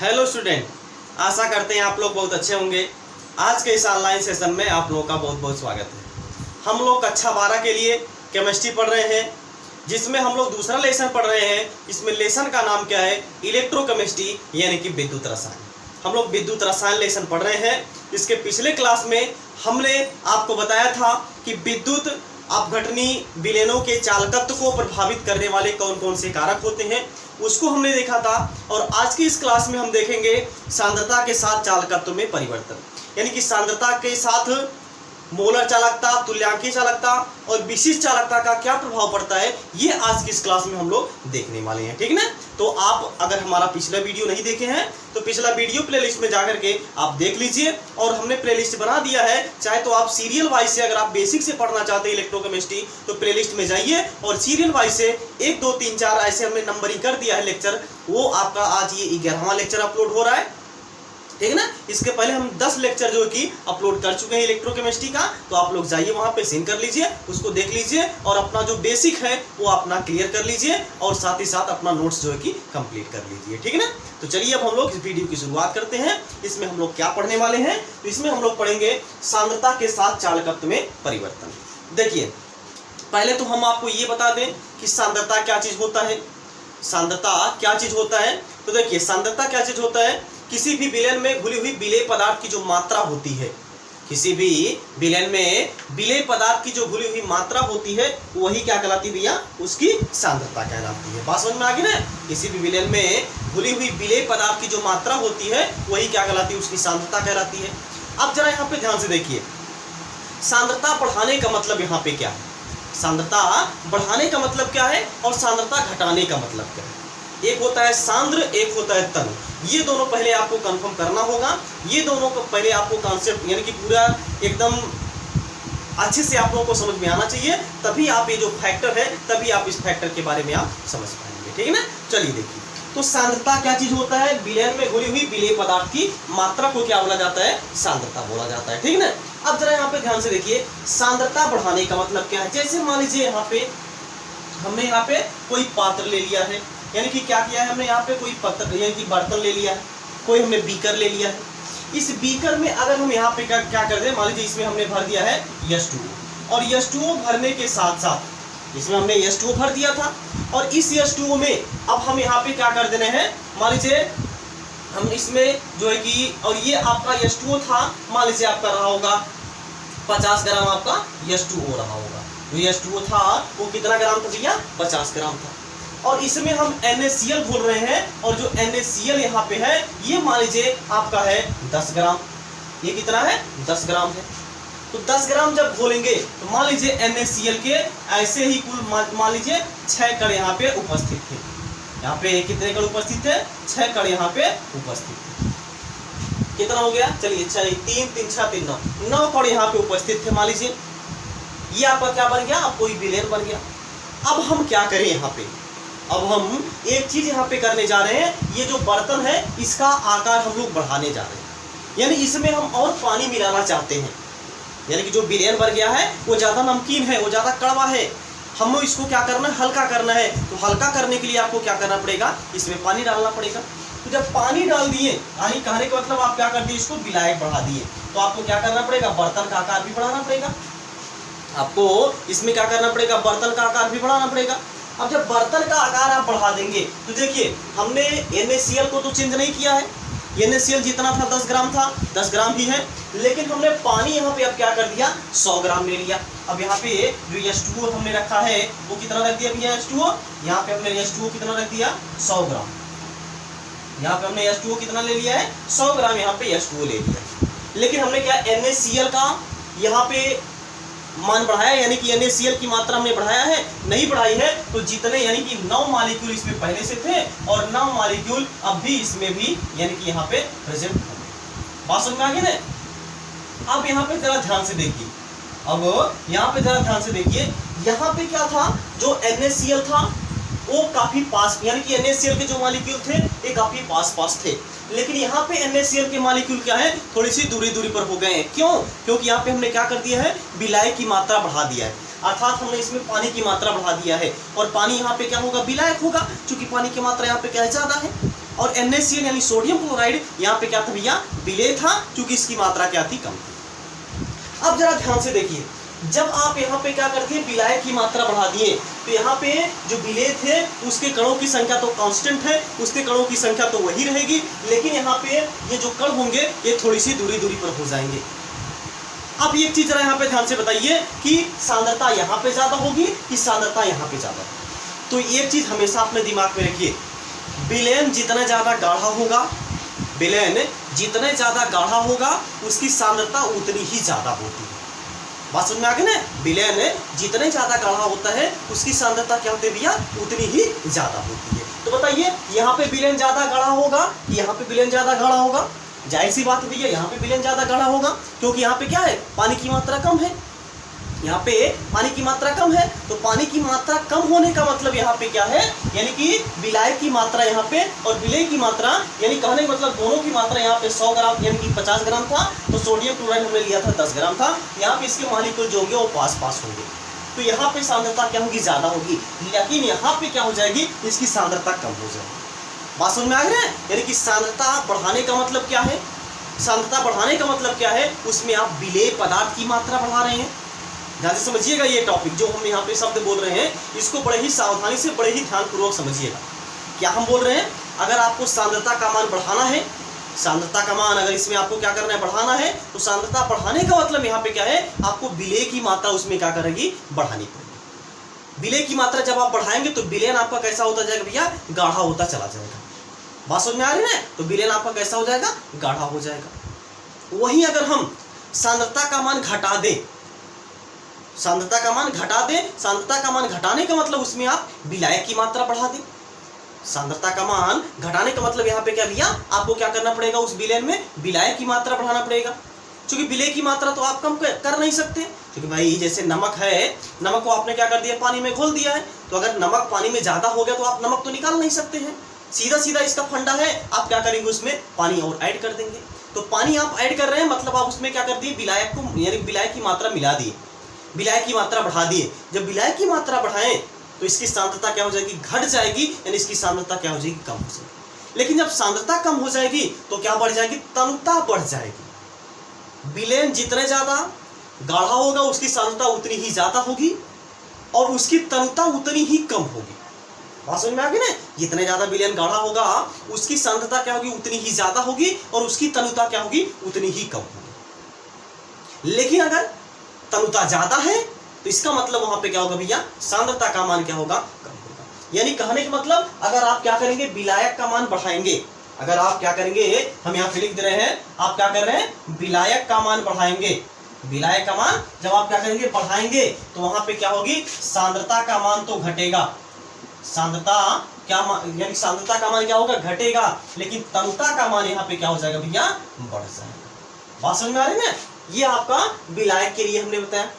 Hello student, आशा करते हैं आप लोग बहुत अच्छे होंगे। आज के इस ऑनलाइन सेशन में आप लोगों का बहुत बहुत स्वागत है। हम लोग कक्षा 12 के लिए केमिस्ट्री पढ़ रहे हैं, जिसमें हम लोग दूसरा लेसन पढ़ रहे हैं। इसमें लेसन का नाम क्या है? इलेक्ट्रोकेमिस्ट्री, यानी कि विद्युत रसायन। हम लोग विद्युत रसायन लेसन पढ़ रहे हैं। इसके पिछले क्लास में हमने आपको बताया था कि विद्युत अपघटनी विलयनों के चालकत्व को प्रभावित करने वाले कौन कौन से कारक होते हैं, उसको हमने देखा था। और आज की इस क्लास में हम देखेंगे सांद्रता के साथ चालकत्व में परिवर्तन, यानी कि सांद्रता के साथ मोलर चालकता, तुल्यांकीय चालकता और विशिष्ट चालकता का क्या प्रभाव पड़ता है, ये आज की इस क्लास में हम लोग देखने वाले हैं। ठीक ना? तो आप अगर हमारा पिछला वीडियो नहीं देखे हैं तो पिछला वीडियो प्लेलिस्ट में जाकर के आप देख लीजिए। और हमने प्लेलिस्ट बना दिया है, चाहे तो आप सीरियल वाइज से, अगर आप बेसिक से पढ़ना चाहते हैं इलेक्ट्रोकेमिस्ट्री, तो प्लेलिस्ट में जाइए और सीरियल वाइज से 1 2 3 4 ऐसे हमने नंबरिंग कर दिया है लेक्चर। वो आपका आज ये 11वां लेक्चर अपलोड हो रहा है। ठीक ना? इसके पहले हम 10 लेक्चर जो कि अपलोड कर चुके हैं इलेक्ट्रोकेमिस्ट्री का, तो आप लोग जाइए वहां पे सीन कर लीजिए, उसको देख लीजिए और अपना जो बेसिक है वो अपना क्लियर कर लीजिए और साथ ही साथ अपना नोट्स जो है कि कंप्लीट कर लीजिए। ठीक है ना? तो चलिए अब हम लोग इस वीडियो की शुरुआत करते हैं। इसमें हम लोग क्या पढ़ने वाले हैं? तो इसमें हम लोग पढ़ेंगे सांद्रता के साथ चालकत्व में परिवर्तन। देखिए, पहले तो हम आपको ये बता दें कि सांद्रता क्या चीज होता है। सांद्रता क्या चीज होता है? तो देखिए, सांद्रता क्या चीज होता है? किसी भी विलयन में घुली हुई विलेय पदार्थ की जो मात्रा होती है, किसी भी विलयन में विलेय पदार्थ की जो घुली हुई मात्रा होती है, वही क्या कहलाती है भैया? उसकी सांद्रता कहलाती है। बात समझ में आ गई ना? किसी भी विलयन में घुली हुई विलेय पदार्थ की जो मात्रा होती है, वही क्या कहलाती है? उसकी सांद्रता कहलाती है। अब जरा यहाँ पे ध्यान से देखिए, सांद्रता बढ़ाने का मतलब यहाँ पे क्या है? सांद्रता बढ़ाने का मतलब क्या है और सांद्रता घटाने का मतलब क्या है? एक होता है सांद्र, एक होता है तनु। ये दोनों पहले आपको कंफर्म करना होगा। ये दोनों को पहले आपको कॉन्सेप्ट यानी कि पूरा एकदम अच्छे से आप लोगों को समझ में आना चाहिए, तभी आप ये जो फैक्टर है, तभी आप इस फैक्टर के बारे में आप समझ पाएंगे। ठीक है ना? चलिए देखिए, तो सांद्रता क्या चीज होता है? विलयन में घुली हुई विलेय पदार्थ की मात्रा को क्या बोला जाता है? सांद्रता बोला जाता है। ठीक है ना? अब जरा यहाँ पे ध्यान से देखिए, सांद्रता बढ़ाने का मतलब क्या है? जैसे मान लीजिए यहाँ पे हमने यहाँ पे कोई पात्र ले लिया है, यानी कि क्या किया है हमने यहाँ पे? कोई पत्र यानी कि बर्तन ले लिया है, कोई हमने बीकर ले लिया है। इस बीकर में अगर हम यहाँ पे क्या कर दें, मान लीजिए इसमें हमने भर दिया है H2O, और H2O भरने के साथ साथ इसमें हमने H2O भर दिया था, और इस H2O में अब हम यहाँ पे क्या कर देने हैं? मान लीजिए हम इसमें जो है कि, और ये आपका H2O था, मान लीजिए आपका रहा होगा 50 ग्राम आपका H2O रहा होगा। जो H2O था वो कितना ग्राम था भैया? 50 ग्राम था। और इसमें हम NaCl घोल रहे हैं, और जो NaCl यहाँ पे है ये मान लीजिए आपका है 10 ग्राम। ये कितना है? 10 ग्राम है। तो 10 ग्राम जब घोलेंगे तो मान लीजिए NaCl के ऐसे ही कुल मान लीजिए 6 कण यहाँ पे उपस्थित थे। यहाँ पे कितने कण उपस्थित थे? 6 कण यहाँ पे उपस्थित थे। कितना हो गया? चलिए, 3 3 6 3 9 कण यहाँ पे उपस्थित थे। मान लीजिए ये आपका क्या बन गया? आपको विलयन बन गया। अब हम क्या करें यहाँ पे? अब हम एक चीज यहाँ पे करने जा रहे हैं, ये जो बर्तन है इसका आकार हम लोग बढ़ाने जा रहे हैं, यानी इसमें हम और पानी मिलाना चाहते हैं। यानी कि जो विलयन बन गया है वो ज्यादा नमकीन है, वो ज्यादा कड़वा है, हमें इसको क्या करना है? हल्का करना है। तो हल्का करने के लिए आपको क्या करना पड़ेगा? इसमें पानी डालना पड़ेगा। तो जब पानी डाल दिए, पानी कहने का मतलब आप क्या कर दिए? इसको विलायक बढ़ा दिए, तो आपको क्या करना पड़ेगा? बर्तन का आकार भी बढ़ाना पड़ेगा। आपको इसमें क्या करना पड़ेगा? बर्तन का आकार भी बढ़ाना पड़ेगा। अब जब बर्तन का आकार आप बढ़ा देंगे तो देखिए, हमने NaCl को तो चेंज नहीं किया है। NaCl जितना था 10 ग्राम था, 10 ग्राम ही है, लेकिन हमने पानी यहाँ पे अब क्या कर दिया? 100 ग्राम ले लिया। अब यहाँ पे जो H2O हमने रखा है वो कितना रख दिया भैया? H2O यहाँ पे हमने H2O कितना रख दिया? 100 ग्राम। यहाँ पे हमने H2O कितना ले लिया है? 100 ग्राम यहाँ पे H2O ले लिया। लेकिन हमने क्या NaCl का यहाँ पे मान बढ़ाया, यानी कि NaCl की मात्रा हमने बढ़ाया है? नहीं बढ़ाई है। तो जितने यानी कि 9 मॉलिक्यूल इसमें पहले से थे और 9 मॉलिक्यूल अब भी इसमें भी यानी कि यहाँ पे प्रेजेंट होंगे। बात समझ में आ गई ना? अब यहाँ पे जरा ध्यान से देखिए, अब यहाँ पे जरा ध्यान से देखिए, यहाँ पे क्या था? जो NaCl था वो काफी पास, यानी कि NaCl के जो मॉलिक्यूल थे ये काफी पास थे, लेकिन यहाँ पे NaCl के मॉलिक्यूल क्या है? थोड़ी सी दूरी पर हो गए हैं। क्यों? क्योंकि यहाँ पे हमने क्या कर दिया है? विलायक की मात्रा बढ़ा दिया है, अर्थात हमने इसमें पानी की मात्रा बढ़ा दिया है, और पानी यहाँ पे क्या होगा? विलायक होगा, क्योंकि पानी की मात्रा यहाँ पे क्या है? ज्यादा है। और NaCl यानी सोडियम क्लोराइड यहाँ पे क्या था भैया, विलेय था, क्योंकि इसकी मात्रा क्या थी, कम थी। अब जरा ध्यान से देखिए, जब आप यहाँ पे क्या कर दिए, विलायक की मात्रा बढ़ा दिए, तो यहाँ पे जो विलेय थे उसके कणों की संख्या तो कांस्टेंट है, उसके कणों की संख्या तो वही रहेगी, लेकिन यहाँ पे ये जो कण होंगे ये थोड़ी सी दूरी पर हो जाएंगे। अब एक चीज जरा यहाँ पे ध्यान से बताइए कि सांद्रता यहाँ पे ज्यादा होगी कि सांद्रता यहाँ पे ज्यादा। तो एक चीज हमेशा अपने दिमाग में रखिए, विलयन जितना ज्यादा गाढ़ा होगा, विलयन जितने ज्यादा गाढ़ा होगा उसकी सांद्रता उतनी ही ज्यादा होती है। बात समझ में आ गई ना, विलयन जितने ज्यादा गाढ़ा होता है उसकी सांद्रता क्या होती है भैया, उतनी ही ज्यादा होती है। तो बताइए यहाँ पे विलयन ज्यादा गाढ़ा होगा कि यहाँ पे विलयन ज्यादा गाढ़ा होगा? जाहिर सी बात है भैया, यहाँ पे विलयन ज्यादा गाढ़ा होगा, क्योंकि यहाँ पे क्या है, पानी की मात्रा कम है, यहाँ पे पानी की मात्रा कम है। तो पानी की मात्रा कम होने का मतलब यहाँ पे क्या है, यानी कि विलायक की मात्रा यहाँ पे और विलेय की मात्रा, यानी कहने का मतलब दोनों की मात्रा यहाँ पे 100 ग्राम यानी कि 50 ग्राम था, तो सोडियम क्लोराइड हमने लिया था 10 ग्राम था। यहाँ पे इसके मॉलिक्यूल जो होंगे वो पास होंगे, तो यहाँ पे सांद्रता क्या होगी, ज्यादा होगी, लेकिन यहाँ पे क्या हो जाएगी, इसकी सांद्रता कम हो जाएगी। बात समझ में आ गई है? यानी कि सांद्रता बढ़ाने का मतलब क्या है, सांद्रता बढ़ाने का मतलब क्या है, उसमें आप विलेय पदार्थ की मात्रा बढ़ा रहे हैं। ध्यान से समझिएगा, ये टॉपिक जो हम यहाँ पे शब्द बोल रहे हैं इसको बड़े ही सावधानी से, बड़े ही ध्यानपूर्वक समझिएगा। क्या हम बोल रहे हैं, अगर आपको सांद्रता का मान बढ़ाना है, सांद्रता का मान अगर इसमें आपको क्या करना है, बढ़ाना है, तो सांद्रता बढ़ाने का मतलब यहाँ पे क्या है, आपको विलेय की मात्रा उसमें क्या करेगी, बढ़ानी पड़ेगी। विलेय की मात्रा जब आप बढ़ाएंगे तो विलयन आपका कैसा होता जाएगा भैया, गाढ़ा होता चला जाएगा। बात समझ में आ रही है? तो विलयन आपका कैसा हो जाएगा, गाढ़ा हो जाएगा। वहीं अगर हम सांद्रता का मान घटा दें, सांद्रता का मान घटा दें, सांद्रता का मान घटाने का मतलब उसमें आप विलायक की मात्रा बढ़ा दें। सांद्रता का मान घटाने का मतलब यहाँ पे क्या भैया, आपको क्या करना पड़ेगा, उस विलयन में विलायक की मात्रा बढ़ाना पड़ेगा, क्योंकि विलेय की मात्रा तो आप कम कर नहीं सकते, क्योंकि भाई जैसे नमक है, नमक को आपने क्या कर दिया, पानी में घोल दिया है, तो अगर नमक पानी में ज्यादा हो गया तो आप नमक तो निकाल नहीं सकते हैं, सीधा सीधा इसका फंडा है, आप क्या करेंगे, उसमें पानी और ऐड कर देंगे। तो पानी आप ऐड कर रहे हैं मतलब आप उसमें क्या कर दिए, विलायक को यानी विलायक की मात्रा मिला दिए, विलायक की मात्रा बढ़ा दिए। जब विलायक की मात्रा बढ़ाएं तो इसकी सांद्रता क्या हो जाएगी, घट जाएगी, यानी इसकी सांद्रता क्या हो जाएगी, कम हो जाएगी। लेकिन जब सांद्रता कम हो जाएगी तो क्या बढ़ जाएगी, तनुता बढ़ जाएगी। विलयन जितने ज्यादा गाढ़ा होगा उसकी सांद्रता उतनी ही ज्यादा होगी और उसकी तनुता उतनी ही कम होगी। बात समझ में आ गई ना, जितने ज्यादा विलयन गाढ़ा होगा उसकी सांद्रता क्या होगी, उतनी ही ज्यादा होगी और उसकी तनुता क्या होगी, उतनी ही कम होगी। लेकिन अगर तनुता ज्यादा है तो इसका मतलब वहां पे क्या होगा भैया, सांद्रता का मान क्या होगा, कम होगा। यानी कहने का मतलब अगर आप क्या करेंगे, विलायक का मान बढ़ाएंगे, अगर आप क्या करेंगे, हम यहाँ पे लिख दे रहे हैं, आप क्या कर रहे हैं, विलायक का मान बढ़ाएंगे, विलायक का मान जब आप क्या करेंगे, बढ़ाएंगे, तो वहां पे क्या होगी, सांद्रता का मान तो घटेगा, सांद्रता क्या यानी सांद्रता का मान क्या होगा, घटेगा, लेकिन तनुता का मान यहाँ पे क्या हो जाएगा भैया, बढ़ जाएगा। बात समझ में आ रही है? ये आपका विलायक के लिए हमने बताया।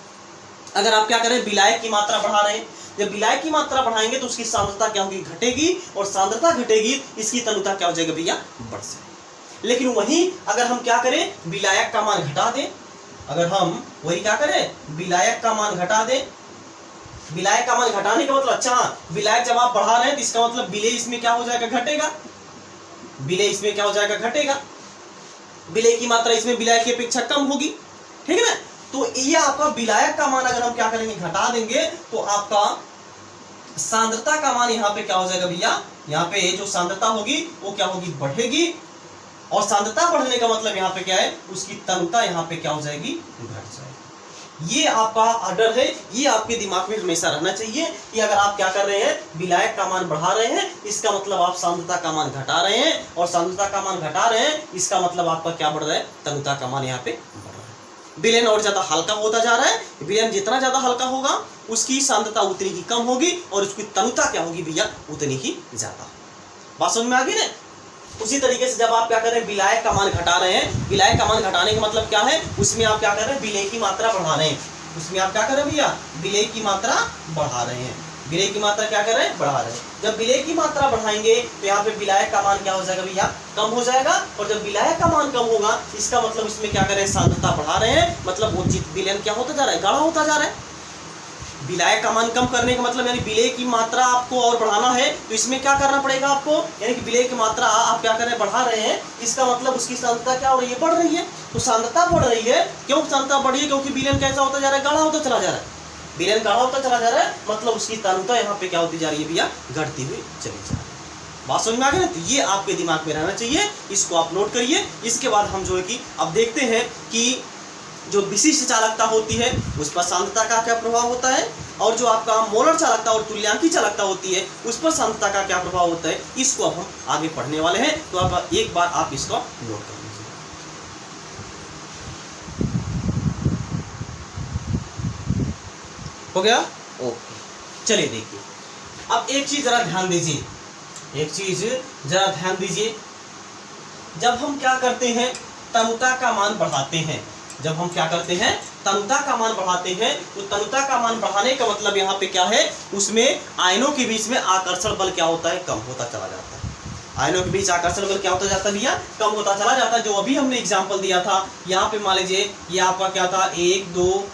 अगर आप क्या करें, विलायक की मात्रा बढ़ा रहे हैं, जब विलायक की मात्रा बढ़ाएंगे तो उसकी सांद्रता क्या होगी, घटेगी, और सांद्रता घटेगी, इसकी तनुता क्या हो जाएगा भैया, बढ़ जाएगी। लेकिन वहीं अगर हम क्या करें, विलायक का मान घटा दें, अगर हम वही क्या करें, विलायक का मान घटा दें, विलायक का मान घटाने का मतलब, अच्छा विलायक जब आप बढ़ा रहे हैं तो इसका मतलब विलेय इसमें क्या हो जाएगा, घटेगा, विलेय इसमें क्या हो जाएगा, घटेगा, विलेय की मात्रा इसमें विलायक की अपेक्षा कम होगी, ठीक है ना। तो ये आपका विलायक का मान अगर हम क्या करेंगे, घटा देंगे, तो आपका सांद्रता का मान यहाँ पे क्या हो जाएगा भैया, यहाँ पे जो सांद्रता होगी वो क्या होगी, बढ़ेगी, और सांद्रता बढ़ने का मतलब यहाँ पे क्या है, उसकी तनुता यहाँ पे क्या हो जाएगी, घट जाएगी। ये आपका ऑर्डर है, ये आपके दिमाग में हमेशा रहना चाहिए कि अगर आप क्या कर रहे हैं, विलायक का मान बढ़ा रहे हैं, इसका मतलब आप सांद्रता का मान घटा रहे हैं, और सांद्रता का मान घटा रहे हैं, इसका मतलब आपका क्या बढ़ रहा है, तनुता का मान यहाँ पे बढ़ रहा है। विलयन और ज्यादा हल्का होता जा रहा है, विलयन जितना ज्यादा हल्का होगा उसकी सांद्रता उतनी ही कम होगी और उसकी तनुता क्या होगी भैया, उतनी ही ज्यादा। बात समझ में आ गई ना। उसी तरीके से जब आप क्या कर रहे हैं, विलायक का मान घटा रहे हैं, विलायक का मान घटाने का मतलब क्या है, उसमें आप क्या कर रहे हैं, विलेय की मात्रा बढ़ा रहे हैं, उसमें आप क्या कर रहे हैं भैया, विलेय की मात्रा बढ़ा रहे हैं, विलेय की मात्रा क्या कर रहे हैं, बढ़ा रहे हैं। जब विलेय की मात्रा बढ़ाएंगे तो यहाँ पे विलायक का मान क्या हो जाएगा भैया, कम हो जाएगा, और जब विलायक का मान कम होगा इसका मतलब इसमें क्या कर रहे हैं, सांद्रता बढ़ा रहे हैं, मतलब वो विलयन क्या होता जा रहा है, गाढ़ा होता जा रहा है। विलायक का मान कम करने का मतलब यानी विलेय की मात्रा आपको और बढ़ाना है, तो इसमें क्या करना पड़ेगा आपको, यानी कि विलेय की मात्रा आप क्या कर रहे हैं, बढ़ा रहे हैं, इसका मतलब उसकी सांद्रता क्या हो रही है, बढ़ रही है। तो सांद्रता बढ़ रही है, क्यों सांद्रता बढ़ रही है, क्योंकि विलयन कैसा होता जा रहा है, गाढ़ा होता चला जा रहा है, विलयन गाढ़ा होता चला जा रहा है, मतलब उसकी सांद्रता यहाँ पे क्या होती जा रही है भैया, घटती हुई चली जा रही है। बात समझ में आ गई ना? तो ये आपके दिमाग में रहना चाहिए, इसको आप नोट करिए। इसके बाद हम जो है कि अब देखते हैं कि जो विशिष्ट चालकता होती है उस पर सांद्रता का क्या प्रभाव होता है, और जो आपका मोलर चालकता और तुल्यांकी चालकता होती है उस पर सांद्रता का क्या प्रभाव होता है, इसको अब हम आगे पढ़ने वाले हैं। तो अब एक बार आप इसको नोट कर लीजिए। हो गया? ओके, चलिए देखिए अब एक चीज जरा ध्यान दीजिए, एक चीज जरा ध्यान दीजिए। जब हम क्या करते हैं, तनुता का मान बढ़ाते हैं, जब हम क्या करते हैं, तनुता का मान बढ़ाते हैं, तो तनुता का मान बढ़ाने का मतलब यहाँ पे क्या है, उसमें आयनों के बीच में आकर्षण बल क्या होता है, कम होता चला जाता है। आयनों के बीच आकर्षण बल क्या होता जाता है भैया, कम होता चला जाता है। जो अभी हमने एग्जाम्पल दिया था, यहाँ पे मान लीजिए ये आपका क्या था, 1 2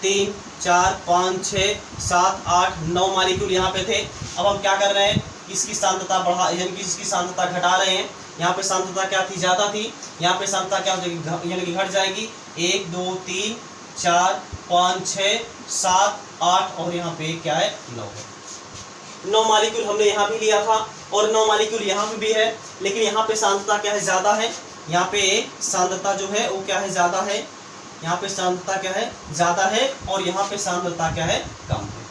3 4 5 6 7 8 9 मॉलिक्यूल यहाँ पे थे। अब हम क्या कर रहे हैं, इसकी सांद्रता बढ़ा, यानी कि इसकी सांद्रता घटा रहे हैं। यहाँ पे सांद्रता क्या थी, ज्यादा थी, यहाँ पे सांद्रता क्या हो जाएगी, यानी कि घट जाएगी। 1 2 3 4 5 6 7 8 और यहाँ पे क्या है, 9 है। 9 मॉलिक्यूल हमने यहाँ भी लिया था और 9 मॉलिक्यूल यहाँ पे भी है, लेकिन यहाँ पे सांद्रता क्या है, ज्यादा है। यहाँ पे सांद्रता जो है वो क्या है, ज्यादा है। यहाँ पे सांद्रता क्या है, ज्यादा है, और यहाँ पे सांद्रता क्या है, कम है।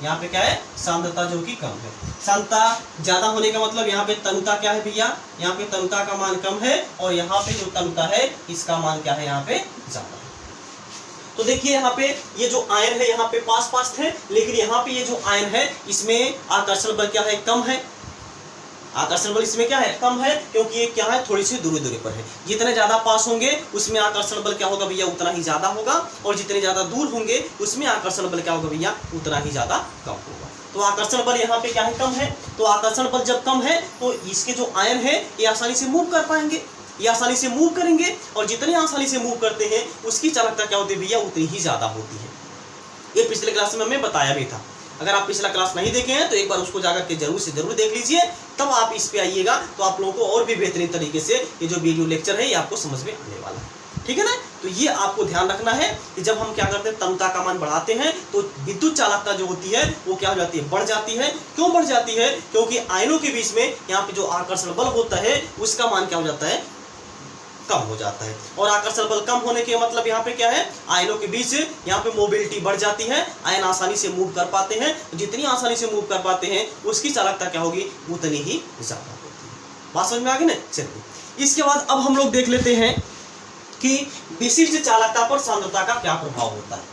यहाँ पे क्या है, सांद्रता जो कि कम है। सांद्रता ज्यादा होने का मतलब यहाँ पे तनुता क्या है भैया, यहाँ पे तनुता का मान कम है, और यहाँ पे जो तनुता है इसका मान क्या है, यहाँ पे ज्यादा है। तो देखिए यहाँ पे ये जो आयन है यहाँ पे पास पास थे, लेकिन यहाँ पे ये जो आयन है इसमें आकर्षण बल क्या है, कम है। आकर्षण बल इसमें क्या है, कम है, क्योंकि ये क्या है, थोड़ी सी दूरी दूरी पर है। जितने ज्यादा पास होंगे उसमें आकर्षण बल क्या होगा भैया, उतना ही ज्यादा होगा, और जितने ज्यादा दूर होंगे उसमें आकर्षण बल क्या होगा भैया, उतना ही ज्यादा कम होगा। तो आकर्षण बल यहाँ पे क्या है, कम है। तो आकर्षण बल जब कम है तो इसके जो आयन है ये आसानी से मूव कर पाएंगे, ये आसानी से मूव करेंगे, और जितनी आसानी से मूव करते हैं उसकी चालकता क्या होती है भैया, उतनी ही ज्यादा होती है। ये पिछले क्लास में हमें बताया भी था। अगर आप पिछला क्लास नहीं देखे हैं तो एक बार उसको जाकर के जरूर से जरूर देख लीजिए, तब आप इस पे आइएगा तो आप लोगों को और भी बेहतरीन तरीके से ये जो वीडियो लेक्चर है ये आपको समझ में आने वाला है। ठीक है ना? तो ये आपको ध्यान रखना है कि जब हम क्या करते हैं, तनुता का मान बढ़ाते हैं तो विद्युत चालकता जो होती है वो क्या हो जाती है, बढ़ जाती है। क्यों बढ़ जाती है, क्योंकि आयनों के बीच में यहाँ पे जो आकर्षण बल होता है उसका मान क्या हो जाता है, कम हो जाता है। और आकर्षण बल कम होने के मतलब यहाँ पे क्या है, आयनों के बीच यहाँ पे मोबिलिटी बढ़ जाती है, आयन आसानी से मूव कर पाते हैं। जितनी आसानी से मूव कर पाते हैं उसकी चालकता क्या होगी, उतनी ही ज्यादा होती है। बात समझ में आ गई ना? चलिए इसके बाद अब हम लोग देख लेते हैं कि विशिष्ट चालकता पर सांद्रता का क्या प्रभाव होता है।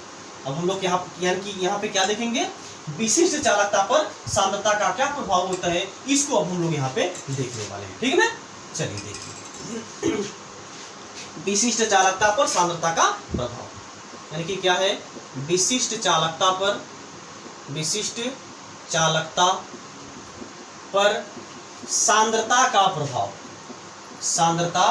अब हम लोग यहाँ पे क्या देखेंगे, विशिष्ट चालकता पर सांद्रता का क्या प्रभाव होता है, इसको अब हम लोग यहाँ पे देखने वाले हैं। ठीक है ना? चलिए देखिए विशिष्ट चालकता पर सांद्रता का प्रभाव, यानी कि क्या है, विशिष्ट चालकता पर सांद्रता का प्रभाव, सांद्रता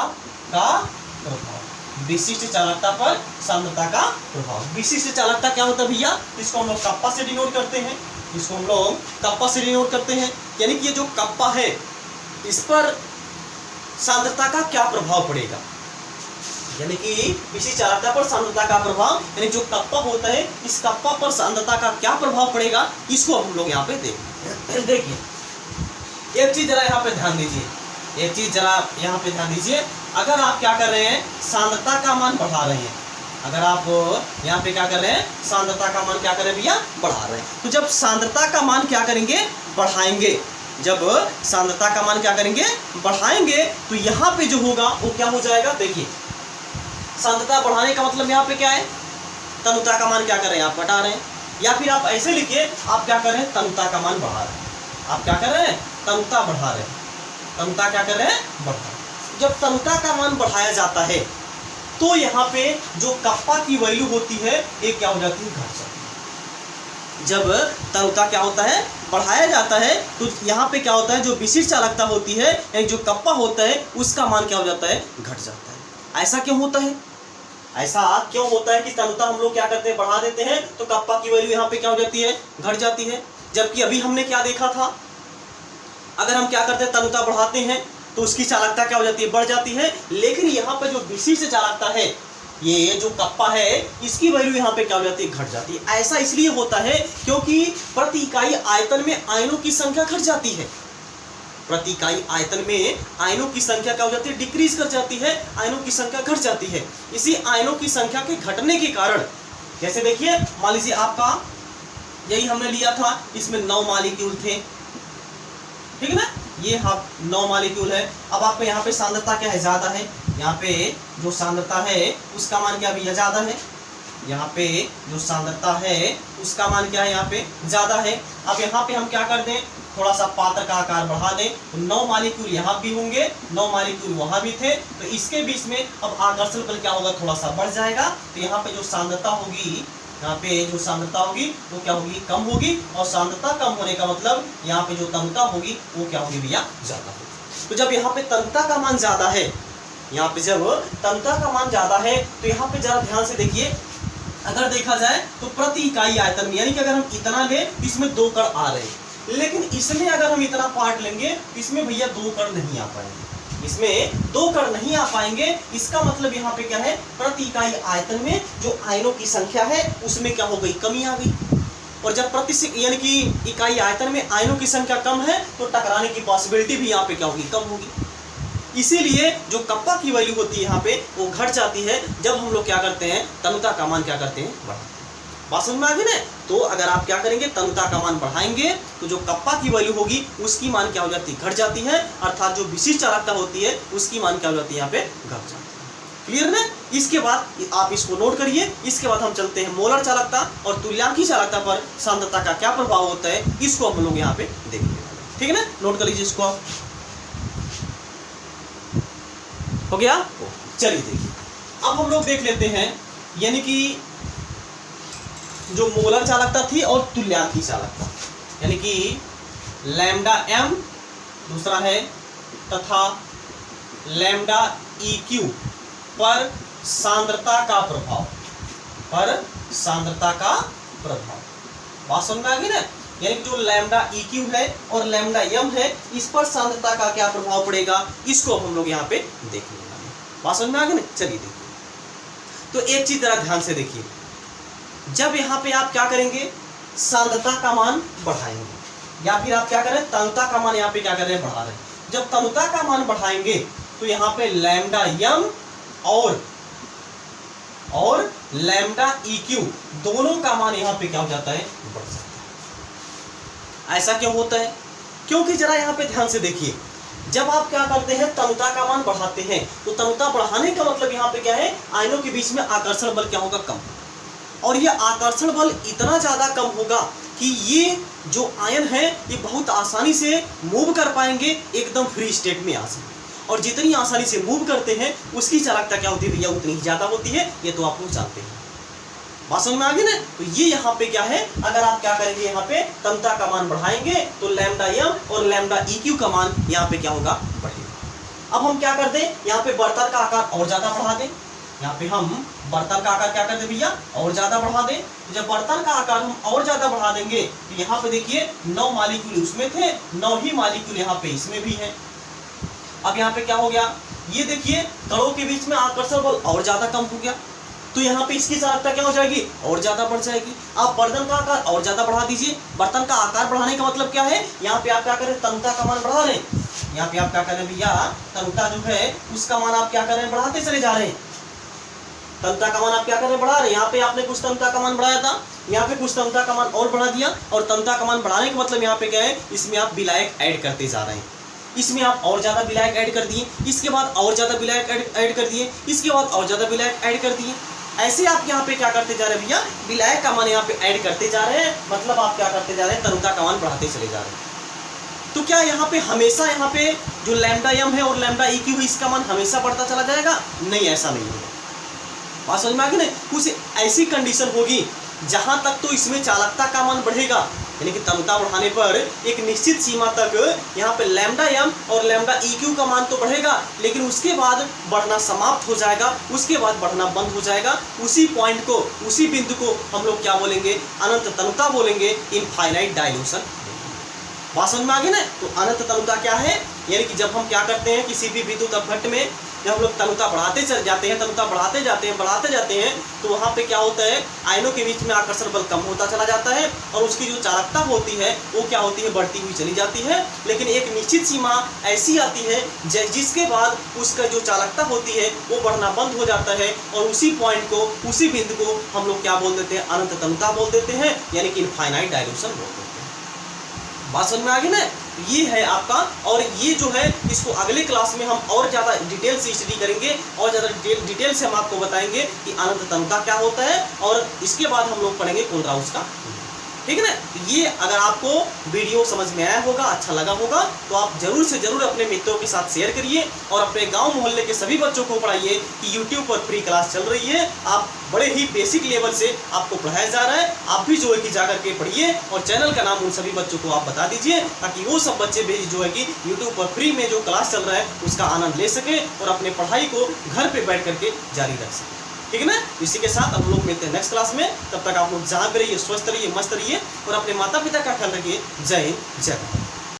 का प्रभाव, विशिष्ट चालकता पर सांद्रता का प्रभाव। विशिष्ट चालकता क्या होता है भैया, इसको हम लोग कप्पा से डिनोट करते हैं, इसको हम लोग कप्पा से डिनोट करते हैं। यानी कि ये जो कप्पा है इस पर सांद्रता का क्या प्रभाव पड़ेगा, यानी कि विशिष्ट चालकता पर सांद्रता का प्रभाव, यानी जो कप्पा होता है इस कप्पा पर सांद्रता का क्या प्रभाव पड़ेगा, इसको हम लोग यहाँ पे देखिए। एक चीज जरा यहाँ पे ध्यान दीजिए, एक चीज जरा यहाँ पे ध्यान दीजिए। अगर आप क्या कर रहे हैं, सांद्रता का मान बढ़ा रहे हैं, अगर आप यहाँ पे क्या कर रहे हैं, सांद्रता का मान क्या कर रहे हैं भैया, बढ़ा रहे हैं, तो जब सांद्रता का मान क्या करेंगे, बढ़ाएंगे, जब सांद्रता का मान क्या करेंगे, बढ़ाएंगे, तो यहाँ पे जो होगा वो क्या हो जाएगा, देखिए सांद्रता बढ़ाने का मतलब यहाँ पे क्या है, तनुता का मान क्या कर रहे हैं, आप घटा रहे हैं। या फिर आप ऐसे लिखिए, आप क्या कर रहे हैं, तनुता का मान बढ़ा रहे हैं। आप क्या कर रहे हैं, तनुता बढ़ा रहे हैं, तनुता क्या कर रहे हैं, बढ़ा रहे हैं। जब तनुता का मान बढ़ाया जाता है तो यहाँ पे जो कप्पा की वैल्यू होती है ये क्या हो जाती है, घट जाती है। जब तनुता क्या होता है, बढ़ाया जाता है, तो यहाँ पे क्या होता है, जो विशिष्ट चालकता होती है, जो कप्पा होता है उसका मान क्या हो जाता है, घट जाता है। ऐसा क्यों होता है, ऐसा क्यों होता है कि तनुता हम लोग क्या करते हैं, बढ़ा देते हैं, तो कप्पा की वैल्यू यहाँ पे क्या हो जाती है, घट जाती है। जबकि अभी हमने क्या देखा था, अगर हम क्या करते हैं, तनुता बढ़ाते हैं तो उसकी चालकता क्या हो जाती है, बढ़ जाती है। लेकिन यहाँ पे जो विशिष्ट चालकता है, ये जो कप्पा है, इसकी वैल्यू यहाँ पे क्या हो जाती है, घट जाती है। ऐसा इसलिए होता है क्योंकि प्रति इकाई आयतन में आयनों की संख्या घट जाती है। प्रति इकाई आयतन में आयनों की संख्या क्या हो जाती है, डिक्रीज कर जाती है, आयनों की संख्या घट जाती है। इसी आयनों की संख्या के घटने के कारण, जैसे देखिए मान लीजिए आपका यही हमने लिया था, इसमें 9 मॉलिक्यूल थे, ठीक है ना, ये हाँ 9 मॉलिक्यूल है। अब आपको यहाँ पे सांद्रता क्या है, ज्यादा है। यहाँ पे जो सांद्रता है उसका मान क्या भैया, ज्यादा है। यहाँ पे जो सांद्रता है उसका मान क्या है, यहाँ पे ज्यादा है। अब यहाँ पे हम क्या कर दें, थोड़ा सा पात्र का आकार बढ़ा दें, तो 9 मॉलिक्यूल यहाँ भी होंगे, 9 मॉलिक्यूल वहाँ भी थे, तो इसके बीच में अब आकर्षण बल क्या होगा, थोड़ा सा बढ़ जाएगा। तो यहाँ पे जो सांद्रता होगी, यहाँ पे जो सांद्रता होगी वो क्या होगी, कम होगी। और सांद्रता कम होने का मतलब यहाँ पे जो तनुता होगी वो क्या होगी भैया, ज्यादा होगी। तो जब यहाँ पे तनुता का मान ज्यादा है, यहाँ पे जब तनुता का मान ज्यादा है, तो यहाँ पे जरा ध्यान से देखिए, अगर देखा जाए तो प्रति इकाई आयतन में, यानी कि अगर हम इतना ले तो इसमें 2 कण आ रहे हैं, लेकिन इसमें अगर हम इतना पार्ट लेंगे इसमें भैया 2 कण नहीं आ पाएंगे, इसमें 2 कण नहीं आ पाएंगे। इसका मतलब यहाँ पे क्या है, प्रति इकाई आयतन में जो आयनों की संख्या है उसमें क्या हो गई, कमी आ गई। और जब यानी कि इकाई आयतन में आयनों की संख्या कम है तो टकराने की पॉसिबिलिटी भी यहाँ पे क्या होगी, कम होगी। इसीलिए जो कप्पा की वैल्यू होती है यहाँ पे वो घट जाती है जब हम लोग क्या करते हैं, तनुता का मान क्या करते हैं, बढ़ाते हैं। बात समझ में आ गई ना। तो अगर आप क्या करेंगे, तनुता का मान बढ़ाएंगे तो जो कप्पा की वैल्यू होगी उसकी मान क्या हो जाती है, घट जाती है। अर्थात जो विशिष्ट चालकता होती है उसकी मान क्या हो जाती है, यहाँ पे घट जाती है। क्लियर ना। इसके बाद आप इसको नोट करिए। इसके बाद हम चलते हैं मोलर चालकता और तुल्यांकी चालकता पर सांद्रता का क्या प्रभाव होता है, इसको हम लोग यहाँ पे देखेंगे। ठीक है ना, नोट कर लीजिए इसको आप। हो गया, चलिए देखिए अब हम लोग देख लेते हैं, यानी कि जो मोलर चालकता थी और तुल्यांकी चालकता, यानी कि लैम्डा m दूसरा है तथा लैम्डा EQ पर सांद्रता का प्रभाव, पर सांद्रता का प्रभाव। बात समझ में आ गई ना। यानी कि जो लैम्डा EQ है और लैम्डा m है, इस पर सांद्रता का क्या प्रभाव पड़ेगा, इसको हम लोग यहाँ पे देखेंगे। बात समझ में आ गई ना। चलिए देखिए, तो एक चीज जरा ध्यान से देखिए, जब यहाँ पे आप क्या करेंगे, सांद्रता का मान बढ़ाएंगे या फिर आप क्या करें, तनुता का मान यहाँ पे क्या कर रहे हैं, बढ़ा रहे हैं। जब तनुता का मान बढ़ाएंगे तो यहाँ पे लैम्डा m और लैम्डा EQ दोनों का मान यहाँ पे क्या हो जाता है, बढ़ जाता है। ऐसा क्यों होता है, क्योंकि जरा यहाँ पे ध्यान से देखिए, जब आप क्या करते हैं, तनुता का मान बढ़ाते हैं, तो तनुता बढ़ाने का मतलब यहाँ पे क्या है, आयनों के बीच में आकर्षण बल क्या होगा, कम। और ये आकर्षण बल इतना ज्यादा कम होगा कि ये जो आयन है ये बहुत आसानी से मूव कर पाएंगे, एकदम फ्री स्टेट में आ जाएंगे। और जितनी आसानी से मूव करते हैं उसकी चालकता क्या होती है भैया, उतनी ही ज्यादा होती है। ये तो आप लोग जानते हैं। बात समझ में आ गई ना। तो ये यहाँ पे क्या है, अगर आप क्या करेंगे, यहाँ पे तनुता का मान बढ़ाएंगे तो लैम्डा m और लैम्डा EQ का मान यहाँ पे क्या होगा, बढ़ेगा। अब हम क्या कर दें, यहाँ पे बर्तन का आकार और ज्यादा बढ़ा दें। यहाँ पे हम बर्तन का आकार क्या कर दें भैया, और ज्यादा बढ़ा दें। तो जब बर्तन का आकार हम और ज्यादा बढ़ा देंगे तो यहाँ पे देखिए 9 मॉलिक्यूल उसमें थे, 9 ही मॉलिक्यूल यहाँ पे इसमें भी है। अब यहाँ पे क्या हो गया, ये देखिए कणों के बीच में आकर्षण बल और ज्यादा कम हो गया, तो यहाँ पे इसकी चालकता क्या हो जाएगी, और ज्यादा बढ़ जाएगी। आप बर्तन का आकार और ज्यादा बढ़ा दीजिए। बर्तन का आकार बढ़ाने का मतलब क्या है, यहाँ पे आप क्या करें, तनुता का मान बढ़ा रहे हैं। यहाँ पे आप क्या करें भैया, तनुता जो है उसका मान आप क्या कर रहे हैं, बढ़ाते चले जा रहे हैं। तनुता का मान आप क्या कर रहे हैं, बढ़ा रहे हैं। यहाँ पे आपने कुछ तनुता का मान बढ़ाया था, यहाँ पे कुछ तनुता का मान और बढ़ा दिया। और तनुता का मान बढ़ाने का मतलब यहाँ पे क्या है, इसमें आप विलायक ऐड करते जा रहे हैं। इसमें आप और ज्यादा विलायक ऐड कर दिए, इसके बाद और ज्यादा विलायक ऐड कर दिए, इसके बाद और ज्यादा विलायक ऐड कर दिए। ऐसे आप यहाँ पे क्या करते जा रहे हैं भैया, विलायक का मान यहाँ पे ऐड करते जा रहे हैं। मतलब आप क्या करते जा रहे हैं, तनुता का मान बढ़ाते चले जा रहे हैं। तो क्या यहाँ पे हमेशा यहाँ पे जो लैम्डा m है और लैम्डा EQ है इसका मान हमेशा बढ़ता चला जाएगा? नहीं, ऐसा नहीं होगा। बात समझ में आ गई ना। कुछ ऐसी कंडीशन होगी जहां तक तो इसमें चालकता का मान बढ़ेगा, यानी कि तनुता बढ़ाने पर एक निश्चित सीमा तक यहाँ पे लैम्डा एम और लैम्डा EQ का मान तो बढ़ेगा, लेकिन उसके बाद बढ़ना समाप्त हो जाएगा, उसके बाद बढ़ना बंद हो जाएगा। उसी पॉइंट को, उसी बिंदु को हम लोग क्या बोलेंगे, अनंत तनुता बोलेंगे, इनफाइनाइट डाइल्यूशन। बात समझ में आ गई ना। तो अनंत तनुता क्या है, यानी कि जब हम क्या करते हैं किसी भी विद्युत अपघट्ट में, जब हम लोग तनुता बढ़ाते चल जाते हैं, तनुता बढ़ाते जाते हैं, तो वहाँ पे क्या होता है, आयनों के बीच में आकर्षण बल कम होता चला जाता है और उसकी जो चालकता होती है वो क्या होती है, बढ़ती हुई चली जाती है। लेकिन एक निश्चित सीमा ऐसी आती है जिसके बाद उसका जो चालकता होती है वो बढ़ना बंद हो जाता है और उसी पॉइंट को, उसी बिंदु को हम लोग क्या बोल देते हैं, अनंत तनुता बोल देते हैं, यानी कि इनफाइनाइट डाइल्यूशन बोल देते हैं। बात समझ में आ गई ना। ये है आपका, और ये जो है इसको अगले क्लास में हम और ज़्यादा डिटेल से स्टडी करेंगे और ज़्यादा डिटेल से हम आपको बताएंगे कि अनंत तनुता क्या होता है, और इसके बाद हम लोग पढ़ेंगे कोलराउस का। ठीक है ना। ये अगर आपको वीडियो समझ में आया होगा, अच्छा लगा होगा, तो आप जरूर से जरूर अपने मित्रों के साथ शेयर करिए और अपने गांव मोहल्ले के सभी बच्चों को पढ़ाइए कि YouTube पर फ्री क्लास चल रही है। आप बड़े ही बेसिक लेवल से आपको पढ़ाया जा रहा है, आप भी जो है कि जाकर के पढ़िए और चैनल का नाम उन सभी बच्चों को आप बता दीजिए, ताकि वो सब बच्चे भी जो है कि YouTube पर फ्री में जो क्लास चल रहा है उसका आनंद ले सकें और अपने पढ़ाई को घर पर बैठ करके जारी रख सकें। ठीक है ना। इसी के साथ हम लोग मिलते हैं नेक्स्ट क्लास में। तब तक आप लोग जहाँ पे रहिए स्वस्थ रहिए, मस्त रहिए और अपने माता पिता का ख्याल रखिए। जय हिंद, जय भारत।